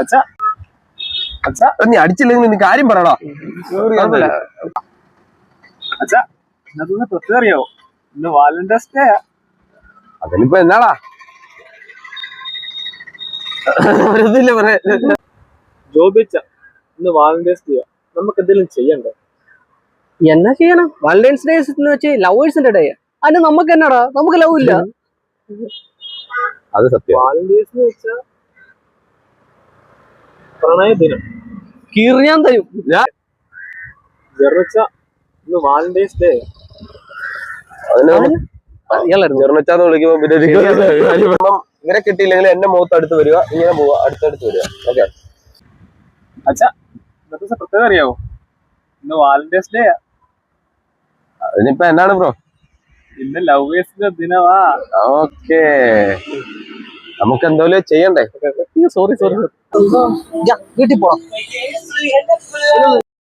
അച്ഛാ അച്ഛാ നീ അടിച്ചില്ലെങ്കിൽ നീ കാര്യം പറയടാ. അച്ഛാ ഇന്നത്തെ പ്രത്യേകം അറിയാവോ? ഇന്ന് വാലന്റൈൻസ് ഡേ. അതിനിപ്പോ എന്നാടാ ജോബിച്ച ഇന്ന് വാലന്റൈൻസ് ഡേ. നമുക്ക് എന്തെങ്കിലും ചെയ്യണ്ടേ? എന്നാ ചെയ്യണം? വാലന്റൈൻസ് ഡേ എന്ന് വെച്ച് ലവേഴ്സിന്റെ ഡേ. അതിന് നമുക്ക് എന്നാടാ, നമുക്ക് ലവ് ഇല്ല. അത് സത്യം. വാലന്റൈൻസ് എന്ന് വെച്ചാ പ്രണയ ദിനം. കീറിയാൻ തരും. ജെറച്ച ഇന്ന് വാലന്റൈൻസ് ഡേ. ചെറുച്ചാന്ന് വിളിക്കുമ്പോ പിന്നെ ഇവരെ കിട്ടിയില്ലെങ്കിൽ എന്റെ മുഖത്ത് അടുത്ത് വരിക, ഇങ്ങനെ പോവുക, അടുത്തടുത്ത് വരിക. ഓക്കെ അച്ഛാ ഇന്നത്തെ പ്രത്യേകം അറിയാവോ? ഇന്ന് വാലന്റൈൻസ് ഡേ. അതിനിപ്പോ എന്നാണ് ബ്രോ? ഇന്ന് ലവേഴ്സിന്റെ ദിനമാ. ഓക്കേ, നമുക്ക് എന്തോലും ചെയ്യണ്ടേ? സോറി വീട്ടിൽ പോവാം.